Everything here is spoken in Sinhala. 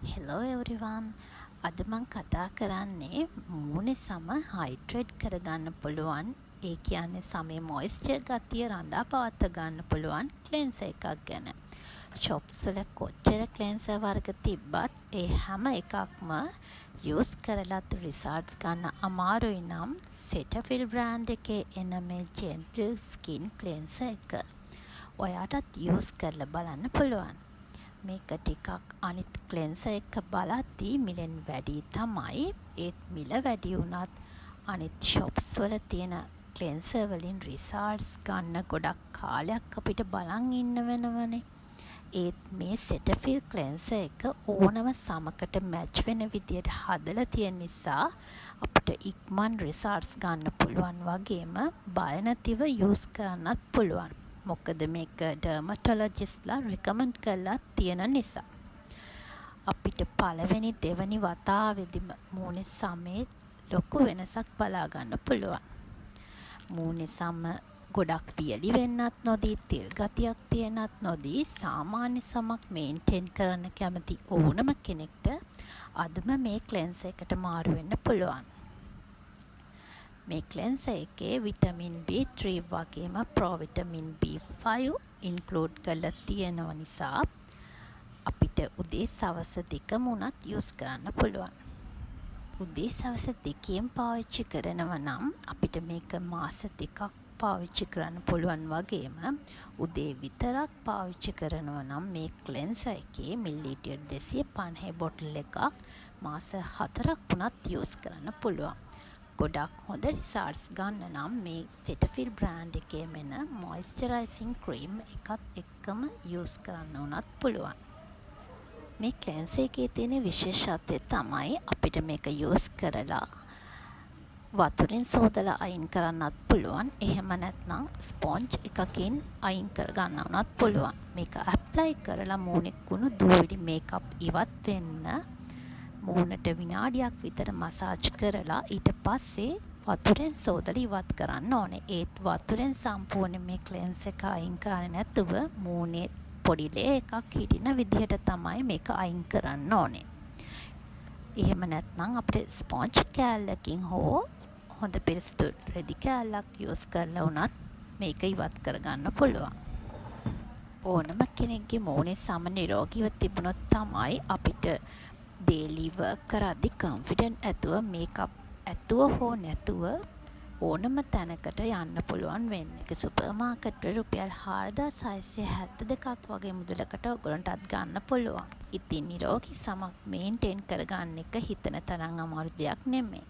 හෙලෝ එවරිවන් අද මං කතා කරන්නේ මූණේ සම හයිඩ්‍රේට් කරගන්න පුළුවන් ඒ කියන්නේ සමේ මොයිස්චර් ගතිය රඳා පවත්වා ගන්න පුළුවන් ක්ලෙන්සර් එකක් ගැන. shops වල කොච්චර ක්ලෙන්සර් වර්ග තිබ්බත් ඒ හැම එකක්ම යූස් කරලත් රිසල්ට්ස් ගන්න අමාරුයි නම් Cetaphil brand එකේ එන මේ gentle skin cleanser එක ඔයාටත් යූස් කරලා බලන්න පුළුවන්. මේක ටිකක් අනිත් ක්ලෙන්සර් එක බලද්දී මිලෙන් වැඩි තමයි. ඒත් මිල වැඩි වුණත් අනිත් shops වල තියෙන ක්ලෙන්සර් වලින් රිසල්ට්ස් ගන්න ගොඩක් කාලයක් අපිට බලන් ඉන්න වෙනවනේ. ඒත් මේ Cetaphil ක්ලෙන්සර් එක ඕනම සමකට මැච් වෙන විදියට හදලා තියෙන නිසා අපිට ඉක්මන් රිසල්ට්ස් ගන්න පුළුවන් වගේම බය නැතිව යූස් කරන්නත් පුළුවන්. මොකද මේක ඩර්මටොලොජිස්ට්ලා රෙකමන්ඩ් කරලා තියෙන නිසා. අපිට පළවෙනි දෙවනි වතාවෙදිම මූණේ සමේ ලොකු වෙනසක් බලා ගන්න පුළුවන්. මූණේ සම ගොඩක් වියලි වෙන්නත් නොදී, තෙල් ගතියක් තියෙන්නත් නොදී සාමාන්‍ය සමක් මේන්ටේන් කරන්න කැමති ඕනම කෙනෙක්ට අදම මේ ක්ලෙන්සර් එකට මාරු වෙන්න පුළුවන්. මේ ක්ලෙන්සර් එකේ විටමින් B3 වගේම ප්‍රෝවිටමින් B5 ඉන්ක්ලූඩ් කරලා තියෙනව නිසා අපිට උදේ සවස දෙකම උනත් යූස් කරන්න පුළුවන්. උදේ සවස දෙකේම පාවිච්චි කරනවා නම් අපිට මේක මාස දෙකක් පාවිච්චි කරන්න පුළුවන් වගේම උදේ විතරක් පාවිච්චි කරනවා නම් මේ ක්ලෙන්සර් එකේ මිලිලීටර් 250 බොටල් එකක් මාස 4ක් වුණත් යූස් කරන්න පුළුවන්. ගොඩක් හොඳ රිසල්ට්ස් ගන්න නම් මේ Cetaphil brand එකේ මෙන moisturizing cream එකත් එක්කම යූස් කරන්න උනත් පුළුවන්. මේ ක්ලෙන්සර් එකේ තියෙන විශේෂත්වය තමයි අපිට මේක යූස් කරලා වතුරින් සෝදලා අයින් කරන්නත් පුළුවන්. එහෙම නැත්නම් ස්පොන්ජ් එකකින් අයින් කර ගන්න උනත් පුළුවන්. මේක ඇප්ලයි කරලා මූණේ කුණු දූවිලි මේකප් ඉවත් වෙන්න මූණට විනාඩියක් විතර මසාජ් කරලා ඊට පස්සේ වතුරෙන් සෝදලා ඉවත් කරන්න ඕනේ. ඒත් වතුරෙන් සම්පූර්ණ මේ ක්ලෙන්සර් එක අයින් කරන්නේ නැතුව මූණේ පොඩි ලේ එකක් හිටින විදිහට තමයි මේක අයින් කරන්න ඕනේ. එහෙම නැත්නම් අපිට ස්පොන්ජ් කෑල්ලකින් හෝ හොඳ පිරිසිදු රෙදි කෑල්ලක් යූස් කරලා උනත් මේක ඉවත් කරගන්න පුළුවන්. ඕනම කෙනෙක්ගේ මූණේ සම නිරෝගීව තිබුණොත් තමයි අපිට ඩේලි වර්ක් කරද්දි කොන්ෆිඩන්ට් ඇතුව මේකප් ඇතුව හෝ නැතුව ඕනම තැනකට යන්න පුළුවන් වෙන්නේ. ඒක සුපර් මාකට් වල රුපියල් 4672ක් වගේ මුදලකට ඔයගොල්ලන්ටත් ගන්න පුළුවන්. ඉතින් නිරෝගී සමක් මේන්ටේන් කරගන්න එක හිතන තරම් අමාරු දෙයක් නෙමෙයි.